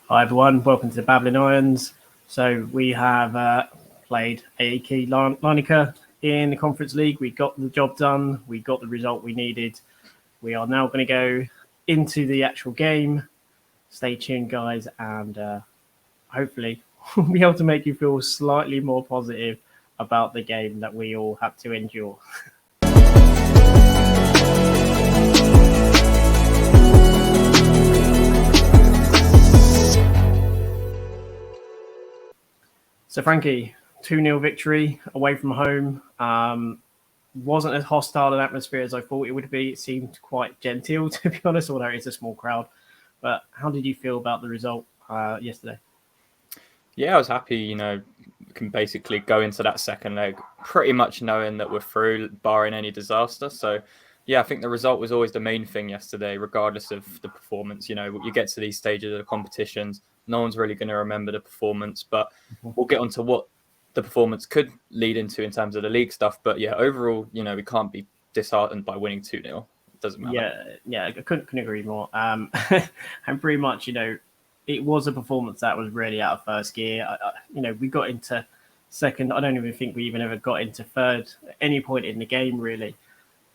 Hi everyone, welcome to the Babbling Irons. So we have played AEK LARNACA in the Conference League. We got the job done. We got the result we needed. We are now going to go into the actual game. Stay tuned, guys, and hopefully we'll be able to make you feel slightly more positive about the game that we all had to endure. So, Frankie, 2-0 victory away from home. Wasn't as hostile an atmosphere as I thought it would be. It seemed quite genteel, to be honest, although it's a small crowd. But how did you feel about the result yesterday? Yeah, I was happy, we can basically go into that second leg pretty much knowing that we're through, barring any disaster. So, yeah, I think the result was always the main thing yesterday, regardless of the performance. You get to these stages of the competitions, no one's really going to remember the performance, but we'll get onto what the performance could lead into in terms of the league stuff. But yeah, overall, we can't be disheartened by winning 2-0. It doesn't matter. Yeah, I couldn't agree more. And pretty much, it was a performance that was really out of first gear. We got into second. I don't even think we even ever got into third at any point in the game, really.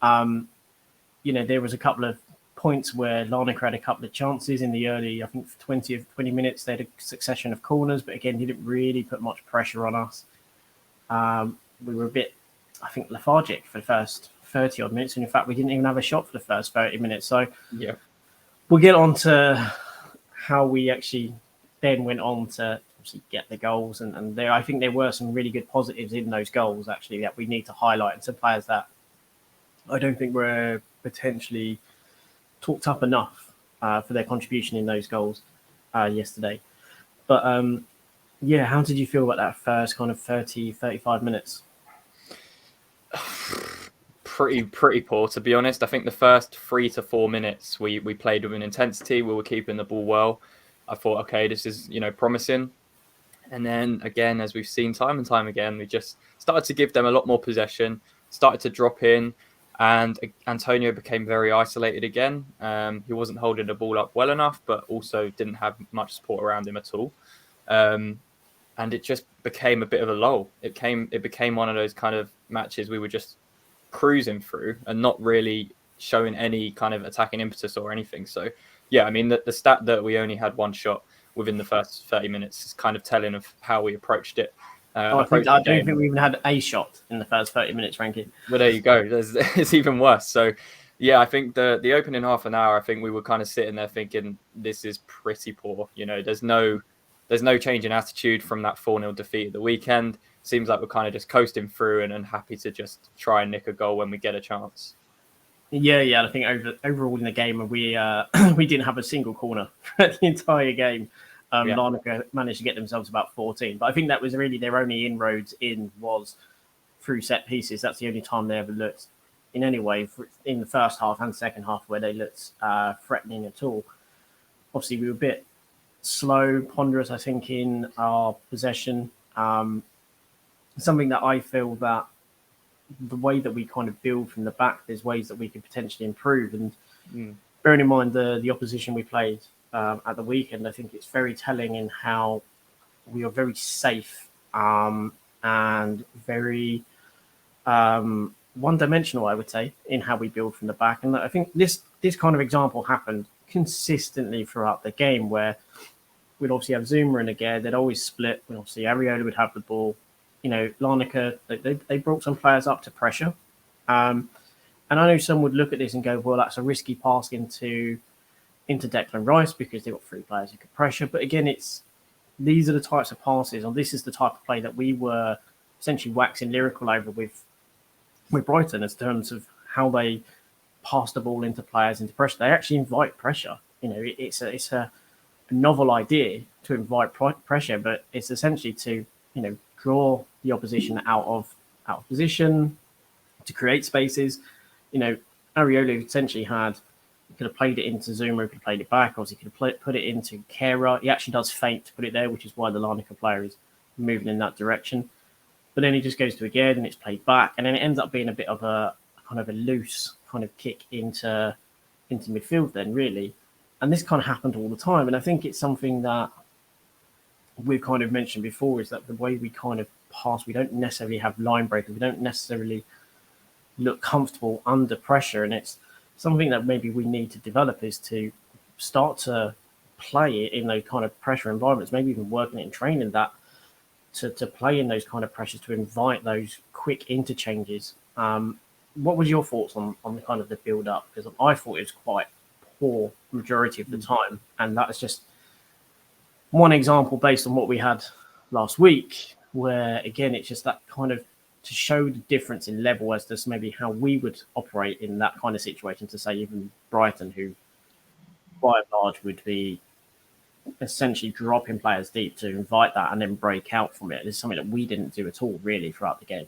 There was a couple of points where LARNACA had a couple of chances in the early, I think, 20 minutes. They had a succession of corners, but again, didn't really put much pressure on us. We were a bit, I think, lethargic for the first 30 odd minutes. And in fact, we didn't even have a shot for the first 30 minutes. So yeah, we'll get on to how we actually then went on to obviously get the goals. And I think there were some really good positives in those goals, actually, that we need to highlight. And some players that I don't think were potentially talked up enough for their contribution in those goals yesterday. But yeah, how did you feel about that first kind of 30, 35 minutes? Pretty poor, to be honest. I think the first 3 to 4 minutes we played with an intensity. We were keeping the ball well. I thought, okay, this is promising. And then again, as we've seen time and time again, we just started to give them a lot more possession, started to drop in, and Antonio became very isolated again. He wasn't holding the ball up well enough, but also didn't have much support around him at all. And it just became a bit of a lull. It became one of those kind of matches we were just cruising through and not really showing any kind of attacking impetus or anything. So, yeah, I mean, the stat that we only had one shot within the first 30 minutes is kind of telling of how we approached it. I don't think we even had a shot in the first 30 minutes, Frankie. Well, there you go. It's even worse. So, yeah, I think the opening half an hour, I think we were kind of sitting there thinking this is pretty poor. There's no change in attitude from that 4-0 defeat at the weekend. Seems like we're kind of just coasting through and happy to just try and nick a goal when we get a chance. Yeah. I think overall in the game, we we didn't have a single corner the entire game. LARNACA managed to get themselves about 14, but I think that was really their only inroads was through set pieces. That's the only time they ever looked in any way in the first half and second half where they looked threatening at all. Obviously, we were a bit slow, ponderous, I think, in our possession. Something that I feel that the way that we kind of build from the back, there's ways that we could potentially improve. And bearing in mind the opposition we played at the weekend, I think it's very telling in how we are very safe and very one-dimensional, I would say, in how we build from the back. And I think this kind of example happened consistently throughout the game, where we'd obviously have Zuma and Aguirre, they'd always split. And obviously Areola would have the ball. LARNACA, they brought some players up to pressure. And I know some would look at this and go, well, that's a risky pass into Declan Rice because they've got 3 players who could pressure. But again, these are the types of passes, or this is the type of play that we were essentially waxing lyrical over with Brighton in terms of how they pass the ball into players into pressure. They actually invite pressure. It's a novel idea to invite pressure, but it's essentially to draw the opposition out of position, to create spaces. Areola essentially could have played it into Zuma, could have played it back, or he could have put it into Kera. He actually does feint to put it there, which is why the LARNACA player is moving in that direction. But then he just goes to again and it's played back, and then it ends up being a bit of a kind of a loose kind of kick into midfield then, really. And this kind of happened all the time. And I think it's something that we've kind of mentioned before is that the way we kind of pass, we don't necessarily have line breakers. We don't necessarily look comfortable under pressure. And it's something that maybe we need to develop, is to start to play it in those kind of pressure environments, maybe even working it in training, that to play in those kind of pressures, to invite those quick interchanges. What was your thoughts on the kind of the build up? Because I thought it was quite poor majority of the time, and that is just one example based on what we had last week, where again it's just that kind of to show the difference in level as to maybe how we would operate in that kind of situation. To say even Brighton, who by and large would be essentially dropping players deep, to invite that and then break out from it is something that we didn't do at all really throughout the game.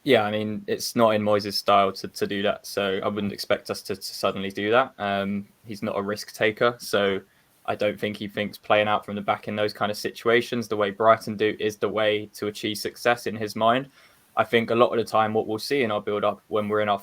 Yeah, I mean, it's not in Moyes' style to do that, so I wouldn't expect us to suddenly do that. He's not a risk taker, so I don't think he thinks playing out from the back in those kind of situations, the way Brighton do, is the way to achieve success in his mind. I think a lot of the time what we'll see in our build-up when we're in our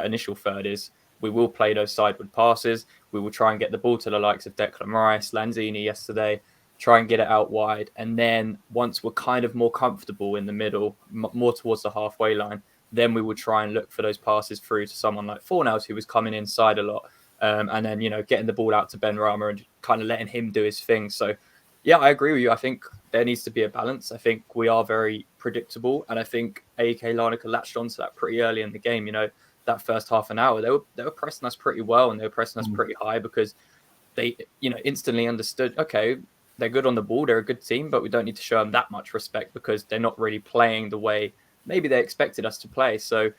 initial third is we will play those sideward passes. We will try and get the ball to the likes of Declan Rice, Lanzini yesterday, try and get it out wide. And then once we're kind of more comfortable in the middle, more towards the halfway line, then we will try and look for those passes through to someone like Fornals, who was coming inside a lot. And then, getting the ball out to Ben Rama and kind of letting him do his thing. So, yeah, I agree with you. I think there needs to be a balance. I think we are very predictable. And I think AEK Larnaca latched onto that pretty early in the game. That first half an hour, they were pressing us pretty well, and they were pressing us pretty high because they, instantly understood, okay, they're good on the ball, they're a good team, but we don't need to show them that much respect because they're not really playing the way maybe they expected us to play. So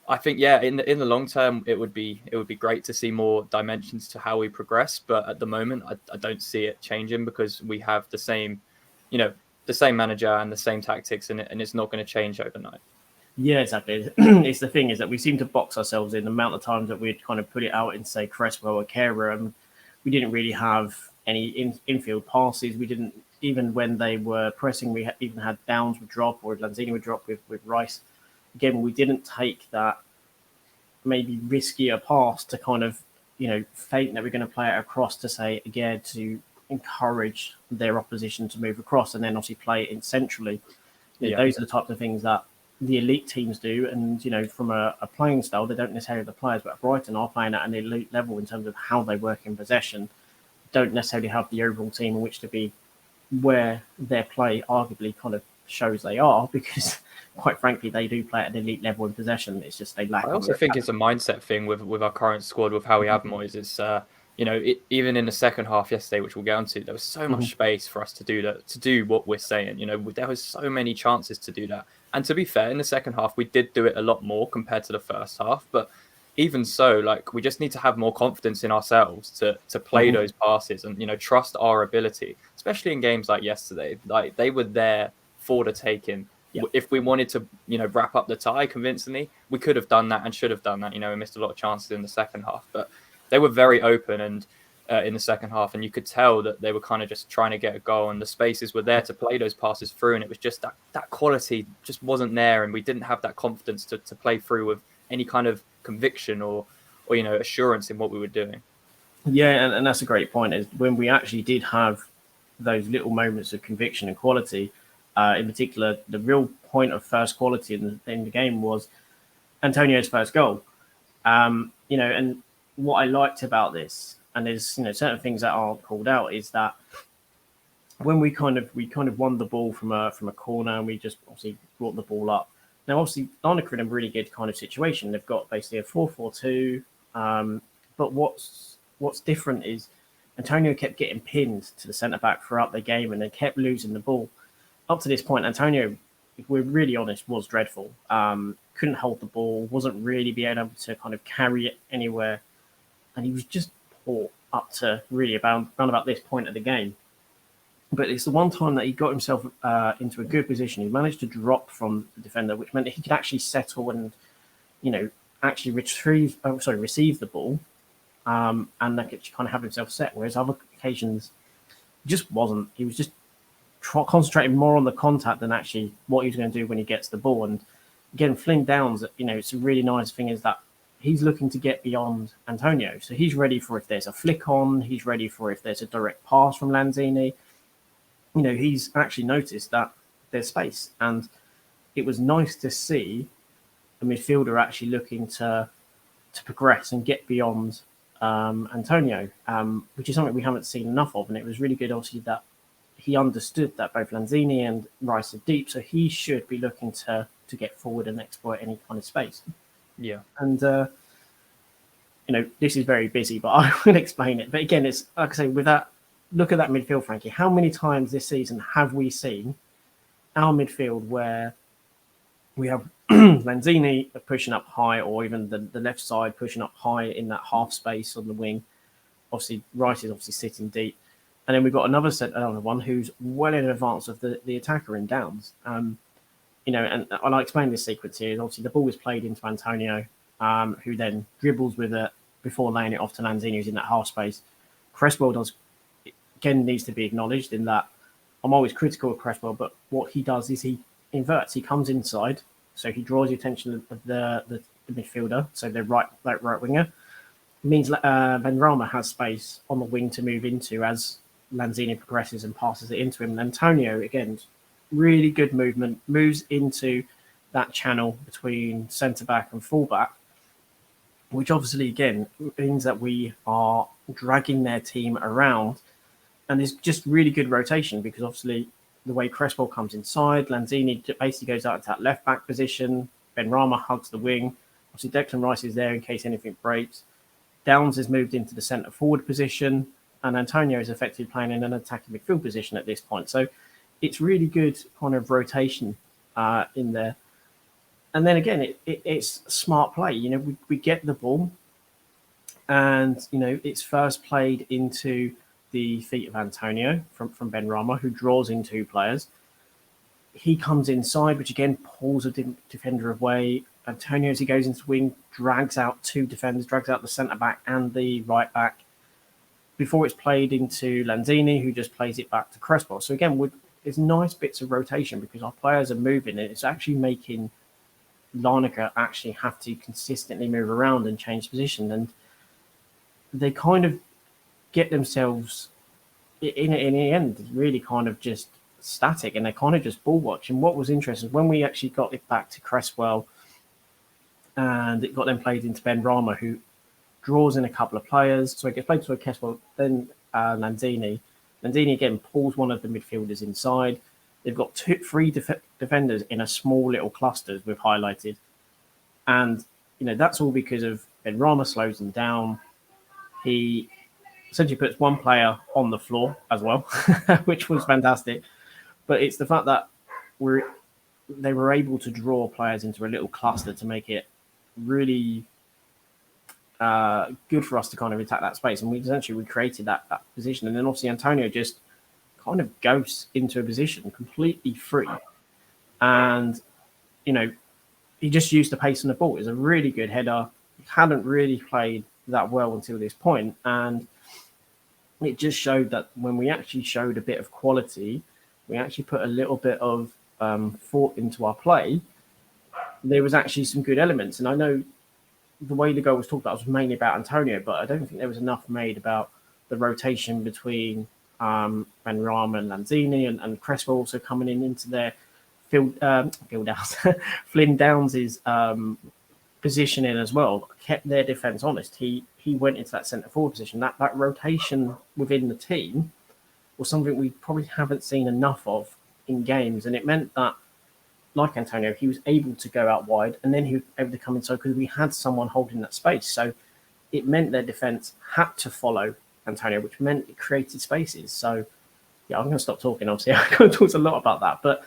I think, yeah, in the long term, it would be great to see more dimensions to how we progress. But at the moment, I don't see it changing because we have the same manager and the same tactics, and it's not going to change overnight. Yeah, exactly. It's the thing is that we seem to box ourselves in the amount of times that we'd kind of put it out in, say, Cresswell or Kehrer, and we didn't really have any infield passes. We didn't, even when they were pressing, we even had Downs would drop or Lanzini would drop with Rice. Again, we didn't take that maybe riskier pass to kind of, fake that we're going to play it across to, say, again, to encourage their opposition to move across and then obviously play it centrally. Those are the types of things that the elite teams do, and from a playing style, they don't necessarily have the players, but Brighton are playing at an elite level in terms of how they work in possession. Don't necessarily have the overall team in which to be where their play arguably kind of shows they are, because quite frankly they do play at an elite level in possession. It's just they lack. I also think it's a mindset thing with our current squad, with how we have Moyes. It's even in the second half yesterday, which we'll get onto, there was so much space for us to do that, to do what we're saying. There was so many chances to do that. And to be fair, in the second half, we did do it a lot more compared to the first half. But even so, we just need to have more confidence in ourselves to play those passes and, trust our ability, especially in games like yesterday. Like, they were there for the taking. Yeah. If we wanted to, wrap up the tie convincingly, we could have done that and should have done that. We missed a lot of chances in the second half, but they were very open and in the second half, and you could tell that they were kind of just trying to get a goal, and the spaces were there to play those passes through, and it was just that quality just wasn't there, and we didn't have that confidence to play through with any kind of conviction or assurance in what we were doing. Yeah, and that's a great point, is when we actually did have those little moments of conviction and quality, in particular, the real point of first quality in the game was Antonio's first goal. And what I liked about this, and there's certain things that aren't called out, is that when we kind of won the ball from a corner, and we just obviously brought the ball up. Now, obviously, LARNACA in a really good kind of situation. They've got basically a 4-4-2, but what's different is Antonio kept getting pinned to the centre back throughout the game, and they kept losing the ball. Up to this point, Antonio, if we're really honest, was dreadful. Couldn't hold the ball, wasn't really being able to kind of carry it anywhere, and he was just poor up to really around about this point of the game. But it's the one time that he got himself into a good position. He managed to drop from the defender, which meant that he could actually settle and, actually receive the ball, and that could kind of have himself set. Whereas other occasions, just wasn't. He was just concentrating more on the contact than actually what he was going to do when he gets the ball. And again, Flynn Downs, it's a really nice thing is that he's looking to get beyond Antonio. So he's ready for if there's a flick on, he's ready for if there's a direct pass from Lanzini. he's actually noticed that there's space, and it was nice to see a midfielder actually looking to progress and get beyond Antonio, which is something we haven't seen enough of. And it was really good, obviously, that he understood that both Lanzini and Rice are deep, so he should be looking to get forward and exploit any kind of space. Yeah. And this is very busy, but I will explain it. But again, it's like I say, with that, look at that midfield, Frankie. How many times this season have we seen our midfield where we have Lanzini pushing up high, or even the left side pushing up high in that half space on the wing? Obviously, Rice is obviously sitting deep. And then we've got another one who's well in advance of the attacker in Downs. And I'll explain this sequence here. Obviously, the ball is played into Antonio, who then dribbles with it before laying it off to Lanzini, who's in that half space. Cresswell needs to be acknowledged in that. I'm always critical of Cresswell, but what he does is he inverts. He comes inside, so he draws the attention of the midfielder, so the right winger. It means Benrahma has space on the wing to move into as Lanzini progresses and passes it into him. And Antonio, again, really good movement, moves into that channel between centre-back and full-back, which obviously, again, means that we are dragging their team around. And it's just really good rotation, because obviously the way Cresswell comes inside, Lanzini basically goes out to that left-back position, Benrahma hugs the wing. Obviously, Declan Rice is there in case anything breaks. Downs has moved into the centre-forward position, and Antonio is effectively playing in an attacking midfield position at this point. So it's really good kind of rotation in there. And then again, it's smart play. We get the ball, and it's first played into the feet of Antonio from Benrahma, who draws in two players. He comes inside, which again pulls a defender away. Antonio, as he goes into wing, drags out two defenders, drags out the centre back and the right back before it's played into Lanzini, who just plays it back to Cresswell. So again, there's nice bits of rotation because our players are moving, and it's actually making LARNACA actually have to consistently move around and change position. And they kind of get themselves, in the end, really kind of just static, and they kind of just ball watch. And what was interesting, when we actually got it back to Cresswell and it got then played into Benrahma, who draws in a couple of players. So it gets played to a Cresswell, then Lanzini. Lanzini again pulls one of the midfielders inside. They've got three defenders in a small little cluster, as we've highlighted. And, that's all because of Benrahma slows them down. He essentially puts one player on the floor as well, which was fantastic. But it's the fact that they were able to draw players into a little cluster to make it really good for us to kind of attack that space. And we created that position. And then obviously Antonio just kind of goes into a position completely free. And, he just used the pace on the ball. It was a really good header. He hadn't really played that well until this point. And it just showed that when we actually showed a bit of quality, we actually put a little bit of thought into our play, there was actually some good elements. And I know the way the goal was talked about was mainly about Antonio, but I don't think there was enough made about the rotation between Benrahma and Lanzini, and Cresswell also coming into their Flynn Downs' positioning as well, kept their defence honest. He went into that centre forward position. That rotation within the team was something we probably haven't seen enough of in games, and it meant that, like Antonio, he was able to go out wide, and then he was able to come inside because we had someone holding that space. So it meant their defence had to follow Antonio, which meant it created spaces. So yeah, I'm going to stop talking. Obviously, I could talk a lot about that, but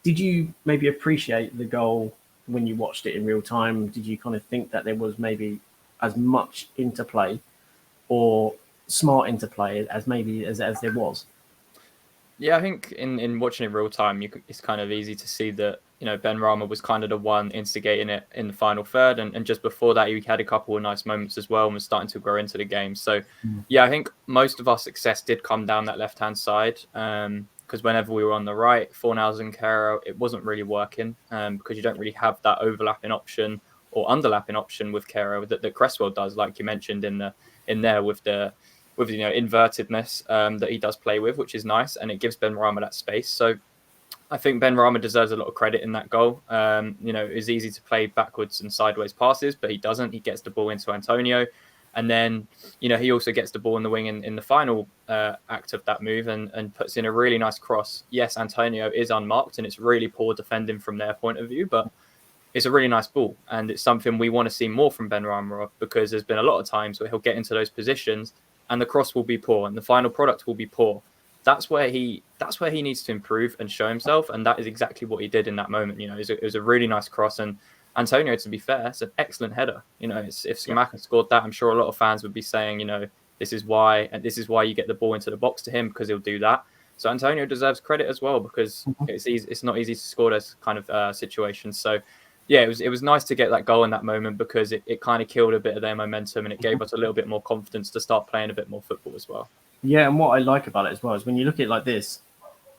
did you maybe appreciate the goal when you watched it in real time? Did you kind of think that there was maybe as much interplay or smart interplay as there was? Yeah, I think in watching it real time, it's kind of easy to see that, Benrahma was kind of the one instigating it in the final third. And just before that, he had a couple of nice moments as well and was starting to grow into the game. So, yeah, I think most of our success did come down that left-hand side. Because whenever we were on the right, Fornals and Caro, it wasn't really working because you don't really have that overlapping option or underlapping option with Caro that Cresswell does, like you mentioned in there with the invertedness that he does play with, which is nice, and it gives Benrahma that space. So I think Benrahma deserves a lot of credit in that goal. It's easy to play backwards and sideways passes, but he doesn't. He gets the ball into Antonio. And then, he also gets the ball in the wing in the final act of that move and puts in a really nice cross. Yes, Antonio is unmarked, and it's really poor defending from their point of view, but it's a really nice ball. And it's something we want to see more from Benrahma, because there's been a lot of times where he'll get into those positions and the cross will be poor and the final product will be poor. That's where he needs to improve and show himself, and that is exactly what he did in that moment. It was a really nice cross, and Antonio, to be fair, it's an excellent header. If Scamacca scored that, I'm sure a lot of fans would be saying, this is why you get the ball into the box to him, because he'll do that. So Antonio deserves credit as well, because it's not easy to score those kind of situations. So yeah, it was nice to get that goal in that moment, because it kind of killed a bit of their momentum, and it gave us a little bit more confidence to start playing a bit more football as well. Yeah, and what I like about it as well is when you look at it like this,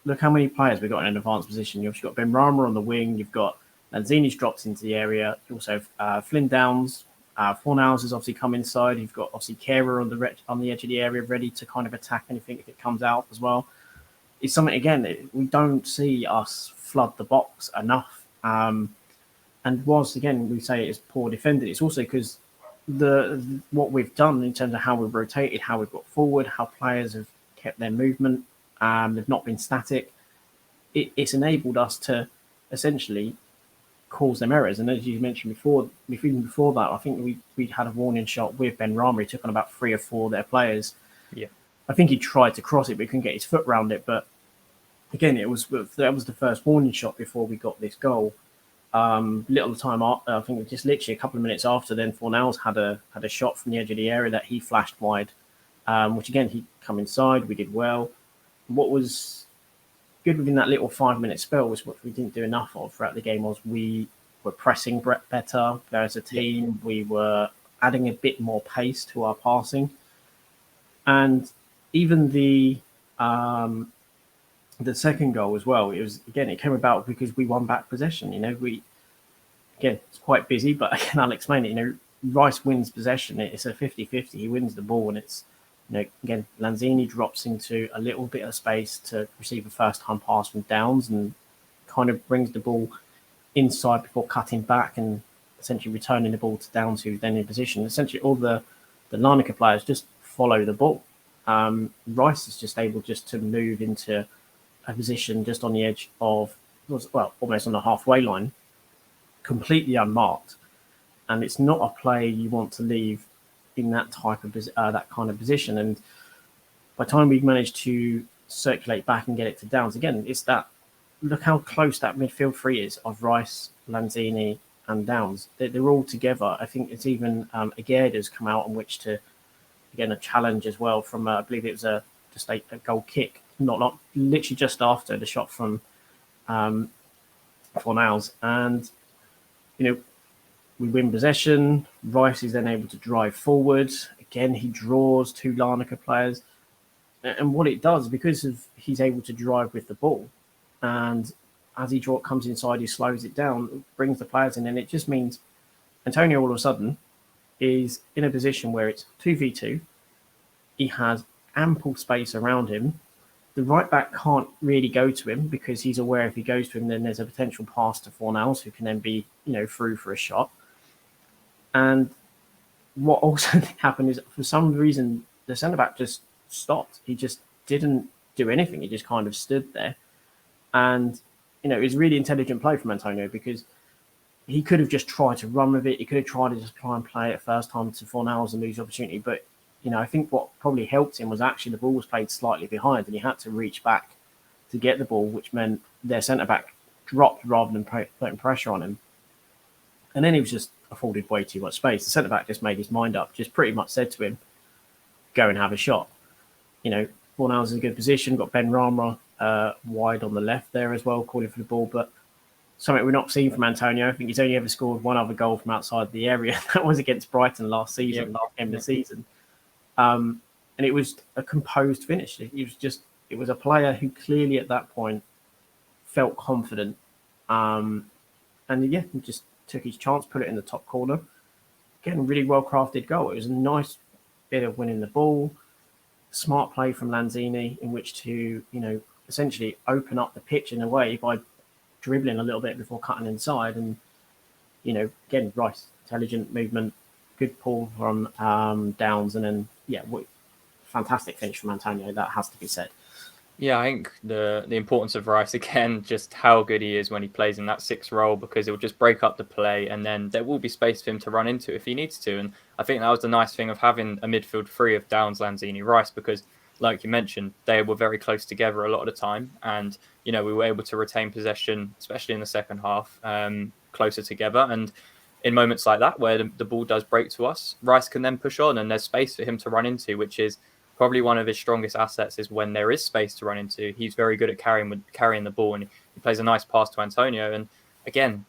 look how many players we've got in an advanced position. You've got Benrahma on the wing, you've got Lanzini's dropped into the area, you also have Flynn Downs, Fornals has obviously come inside, you've got obviously Kehrer on the edge of the area ready to kind of attack anything if it comes out as well. It's something, again, we don't see us flood the box enough. And whilst, again, we say it's poor defending, it's also because what we've done in terms of how we've rotated, how we've got forward, how players have kept their movement, they've not been static. It's enabled us to essentially cause them errors. And as you mentioned even before that, I think we had a warning shot with Benrahma. He took on about 3 or 4 of their players. Yeah, I think he tried to cross it, but he couldn't get his foot around it. But again, that was the first warning shot before we got this goal. Little time after, I think just literally a couple of minutes after, then Fornals had a shot from the edge of the area that he flashed wide, which again, he come inside, we did well. What was good within that little 5-minute spell was what we didn't do enough of throughout the game, was we were pressing better as a team. We were adding a bit more pace to our passing, and even the second goal as well, it came about because we won back possession. It's quite busy, but again, I'll explain it. Rice wins possession. It's a 50-50. He wins the ball, and it's, again, Lanzini drops into a little bit of space to receive a first-time pass from Downs and kind of brings the ball inside before cutting back and essentially returning the ball to Downs, who's then in position. Essentially, all the LARNACA players just follow the ball. Rice is just able just to move into a position just on the edge of, almost on the halfway line, completely unmarked, and it's not a play you want to leave in that type of that kind of position. And by the time we managed to circulate back and get it to Downs, again, it's that, look how close that midfield three is of Rice, Lanzini, and Downs. They're all together. I think it's even Aguirre's come out on which to, again, a challenge as well from I believe it was a goal kick, not literally just after the shot from Fornals. And we win possession. Rice is then able to drive forward. Again, he draws 2 LARNACA players. And what it does, because he's able to drive with the ball, and as he comes inside, he slows it down, brings the players in, and it just means Antonio all of a sudden is in a position where it's 2v2. He has ample space around him. The right back can't really go to him because he's aware if he goes to him, then there's a potential pass to Fornals, who can then be, through for a shot. And what also happened is, for some reason, the centre-back just stopped. He just didn't do anything. He just kind of stood there. And, it was really intelligent play from Antonio, because he could have just tried to run with it. He could have tried to just try and play it first time to Fornals and lose the opportunity. But, I think what probably helped him was actually the ball was played slightly behind, and he had to reach back to get the ball, which meant their centre-back dropped rather than putting pressure on him. And then he was just afforded way too much space. The centre-back just made his mind up, just pretty much said to him, go and have a shot. Fornals is in a good position, got Benrahma wide on the left there as well, calling for the ball. But something we've not seen from Antonio, I think he's only ever scored one other goal from outside the area. That was against Brighton last season, last game of the season. And it was a composed finish. It was a player who clearly at that point felt confident. He just took his chance, put it in the top corner. Again, really well-crafted goal. It was a nice bit of winning the ball. smart play from Lanzini in which to, essentially open up the pitch in a way by dribbling a little bit before cutting inside. And, again, Rice, intelligent movement, good pull from Downs. And then, fantastic finish from Antonio. That has to be said. Yeah, I think the importance of Rice, again, just how good he is when he plays in that 6 role, because it will just break up the play and then there will be space for him to run into if he needs to. And I think that was the nice thing of having a midfield free of Downs, Lanzini, Rice, because like you mentioned, they were very close together a lot of the time. And, we were able to retain possession, especially in the second half, closer together. And in moments like that, where the ball does break to us, Rice can then push on and there's space for him to run into, which is probably one of his strongest assets. Is when there is space to run into. He's very good at carrying the ball, and he plays a nice pass to Antonio. And again,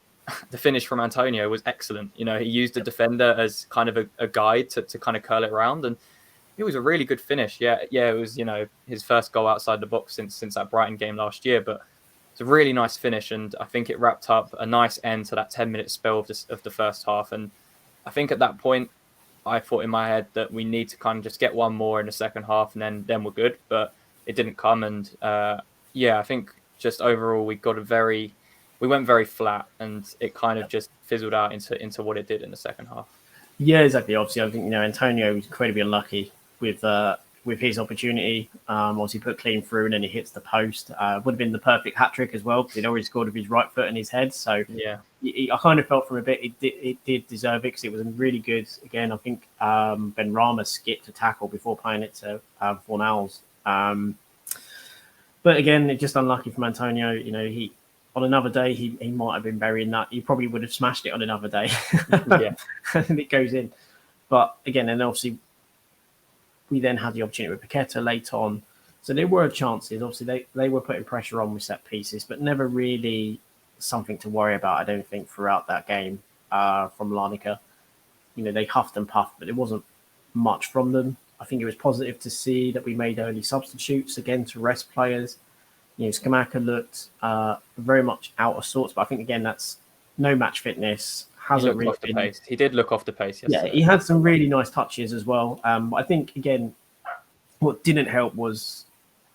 the finish from Antonio was excellent. He used the defender as kind of a guide to kind of curl it around, and it was a really good finish. Yeah, it was his first goal outside the box since that Brighton game last year, but it's a really nice finish, and I think it wrapped up a nice end to that 10-minute spell of the first half. And I think at that point, I thought in my head that we need to kind of just get one more in the second half, and then we're good. But it didn't come, and I think just overall we went very flat, and it kind of just fizzled out into what it did in the second half. Yeah, exactly. Obviously, I think Antonio was incredibly unlucky with his opportunity. Obviously, put clean through, and then he hits the post. Would have been the perfect hat trick as well, because he'd already scored with his right foot and his head. So yeah, I kind of felt from a bit it did deserve it, because it was really good. Again, I think Ben Rama skipped a tackle before playing it to Fornals. But again, it's just unlucky from Antonio. He on another day he might have been burying that. He probably would have smashed it on another day. Yeah, and it goes in. But again, and obviously we then had the opportunity with Paqueta late on. So there were chances. Obviously, they were putting pressure on with set pieces, but never really something to worry about, I don't think, throughout that game from LARNACA. They huffed and puffed, but there wasn't much from them. I think it was positive to see that we made early substitutes, again, to rest players. Skamaka looked very much out of sorts, but I think, again, that's no match fitness. Hasn't really off the pace. He did look off the pace yesterday. Yeah, he had some really nice touches as well. But I think, again, what didn't help was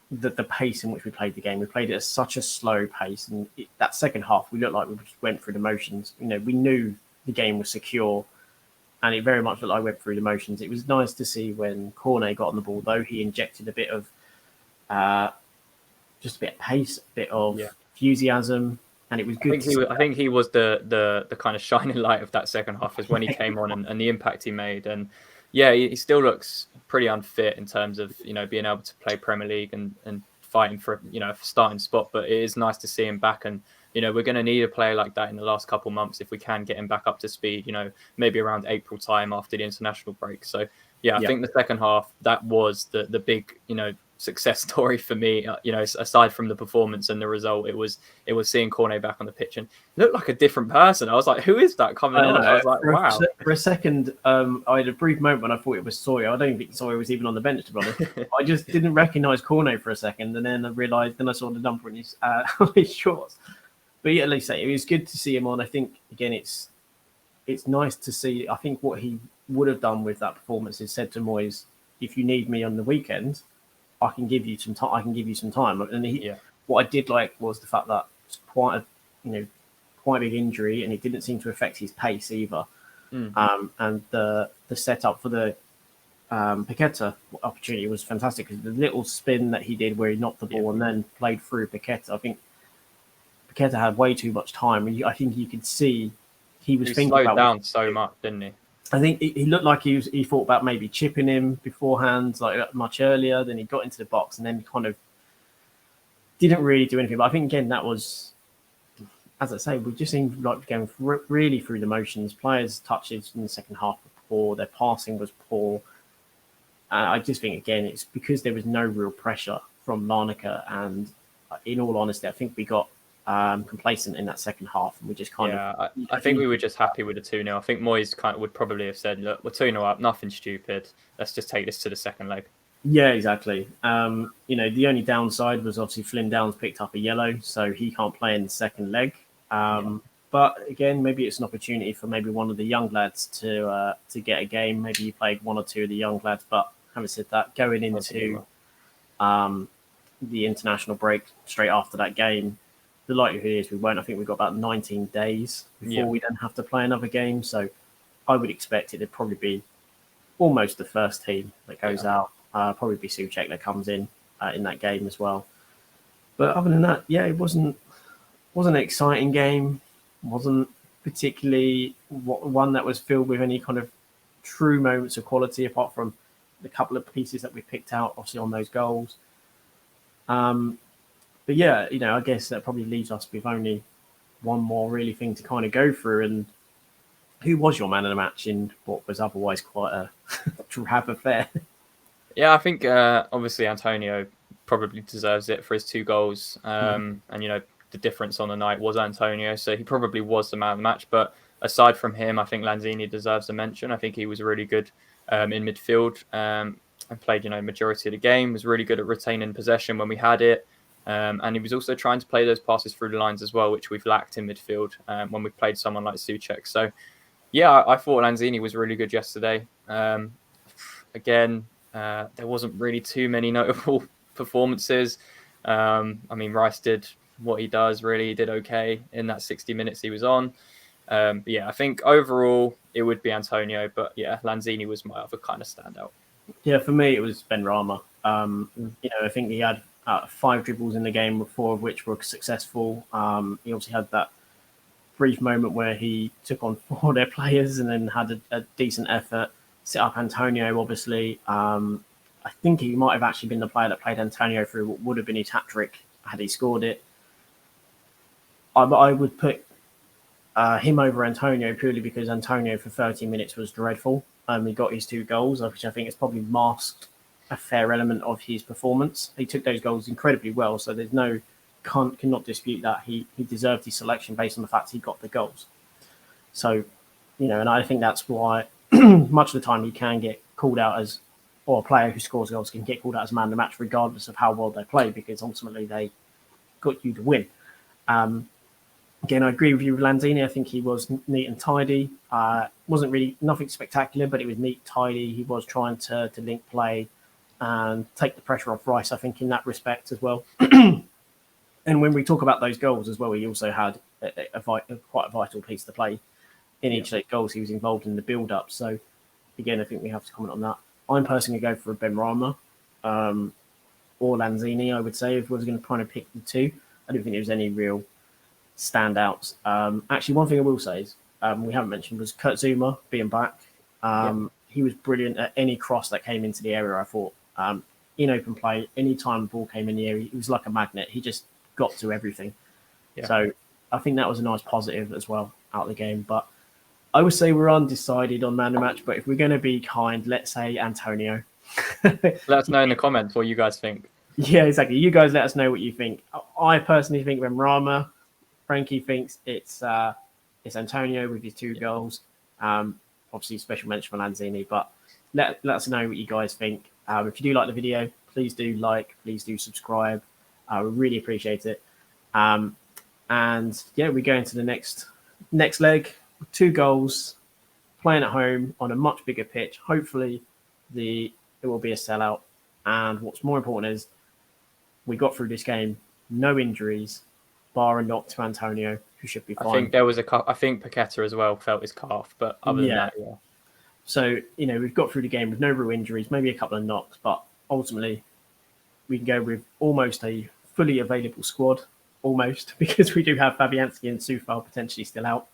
the pace in which we played the game. We played it at such a slow pace, and that second half, we looked like we just went through the motions. We knew the game was secure, and it very much looked like we went through the motions. It was nice to see when Cornet got on the ball, though. He injected a bit of just a bit of pace, a bit of enthusiasm. And it was good. I think he was the kind of shining light of that second half, is when he came on and the impact he made. And he still looks pretty unfit in terms of being able to play Premier League and fighting for a starting spot. But it is nice to see him back, and we're going to need a player like that in the last couple of months if we can get him back up to speed. Maybe around April time after the international break. So I think the second half, that was the big success story for me. Aside from the performance and the result, it was seeing Cornet back on the pitch, and he looked like a different person. I was like, who is that coming on? I was like, wow. For a second, I had a brief moment when I thought it was Sawyer. I don't think Sawyer was even on the bench, to be honest. I just didn't recognise Cornet for a second, and then I realised. Then I saw the number in his shorts. But at least it was good to see him on. I think, again, it's nice to see. I think what he would have done with that performance is said to Moyes, if you need me on the weekend, I can give you some time. And what I did like was the fact that it's quite a big injury, and it didn't seem to affect his pace either. And the setup for the Paqueta opportunity was fantastic, because the little spin that he did where he knocked the ball and then played through Paqueta. I think Paqueta had way too much time, and I think you could see he was thinking slowed about down so much, didn't he? I think he looked like he thought about maybe chipping him beforehand, like much earlier. Then he got into the box and then kind of didn't really do anything. But I think, again, that was, as I say, we just seemed like going really through the motions. Players' touches in the second half were poor. Their passing was poor. I just think, again, it's because there was no real pressure from LARNACA. And in all honesty, I think we got complacent in that second half, and we just I think we were just happy with the 2-0. I think Moyes would probably have said, look, we're 2-0 up, nothing stupid, let's just take this to the second leg. Yeah, exactly. The only downside was obviously Flynn Downs picked up a yellow, so he can't play in the second leg. But again, maybe it's an opportunity for maybe one of the young lads to get a game. Maybe he played one or two of the young lads, but having said that, going into the international break straight after that game, the likelihood is we won't. I think we've got about 19 days before we then have to play another game. So I would expect it to probably be almost the first team that goes out. Probably be Souček that comes in that game as well. But other than that, yeah, it wasn't an exciting game. Wasn't particularly one that was filled with any kind of true moments of quality, apart from the couple of pieces that we picked out, obviously on those goals. But yeah, I guess that probably leaves us with only one more really thing to kind of go through. And who was your man of the match in what was otherwise quite a drab affair? Yeah, I think obviously Antonio probably deserves it for his 2 goals. And, the difference on the night was Antonio. So he probably was the man of the match. But aside from him, I think Lanzini deserves a mention. I think he was really good in midfield and played, majority of the game, was really good at retaining possession when we had it. And he was also trying to play those passes through the lines as well, which we've lacked in midfield when we played someone like Souček. So, yeah, I thought Lanzini was really good yesterday. Again, there wasn't really too many notable performances. Rice did what he does, really. He did okay in that 60 minutes he was on. But yeah, I think overall it would be Antonio. But yeah, Lanzini was my other kind of standout. Yeah, for me, it was Benrahma. I think he had 5 dribbles in the game, 4 of which were successful. He obviously had that brief moment where he took on 4 of their players and then had a decent effort. Set up Antonio, obviously. I think he might have actually been the player that played Antonio through what would have been his hat-trick had he scored it. I would put him over Antonio purely because Antonio for 30 minutes was dreadful. He got his 2 goals, which I think has probably masked a fair element of his performance. He took those goals incredibly well, so there's cannot dispute that he deserved his selection based on the fact he got the goals. So, and I think that's why much of the time he can get called out as, or a player who scores goals can get called out as man of the match regardless of how well they play, because ultimately they got you to win. Again, I agree with you with Lanzini. I think he was neat and tidy. Wasn't really nothing spectacular, but it was neat, tidy. He was trying to link play and take the pressure off Rice, I think, in that respect as well. And when we talk about those goals as well, he also had quite a vital piece to play in each of those goals. He was involved in the build-up. So, again, I think we have to comment on that. I'm personally going to go for Benrahma or Lanzini, I would say, if I was going to kind of pick the 2. I don't think there was any real standouts. Actually, one thing I will say is we haven't mentioned was Kurt Zouma being back. He was brilliant at any cross that came into the area, I thought. In open play, any time the ball came in the area, he was like a magnet. He just got to everything. Yeah. So I think that was a nice positive as well out of the game. But I would say we're undecided on man of the match, but if we're going to be kind, let's say Antonio. Let us know in the comments what you guys think. Yeah, exactly. You guys let us know what you think. I personally think Benrahma. Frankie thinks it's Antonio with his 2 goals. Obviously, special mention for Lanzini, but let us know what you guys think. If you do like the video, please do like, please do subscribe. We really appreciate it. And yeah, we go into the next leg. 2 goals, playing at home on a much bigger pitch. Hopefully, it will be a sellout. And what's more important is we got through this game, no injuries, bar a knock to Antonio, who should be fine. I think there was I think Paqueta as well felt his calf, but other than that, yeah. So, we've got through the game with no real injuries, maybe a couple of knocks, but ultimately we can go with almost a fully available squad, almost, because we do have Fabianski and Soufal potentially still out.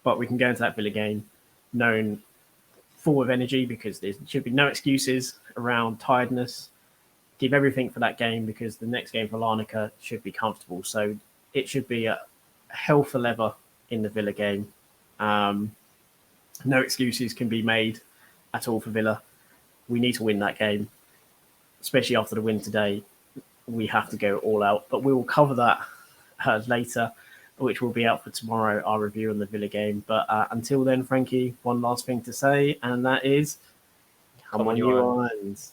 But we can go into that Villa game known full of energy, because there should be no excuses around tiredness. Give everything for that game, because the next game for Larnaca should be comfortable. So it should be a hell for leather in the Villa game. No excuses can be made at all for Villa. We need to win that game, especially after the win today. We have to go all out, but we will cover that later, which will be out for tomorrow, our review on the Villa game. But until then, Frankie, one last thing to say, and that is, come on, you Irons.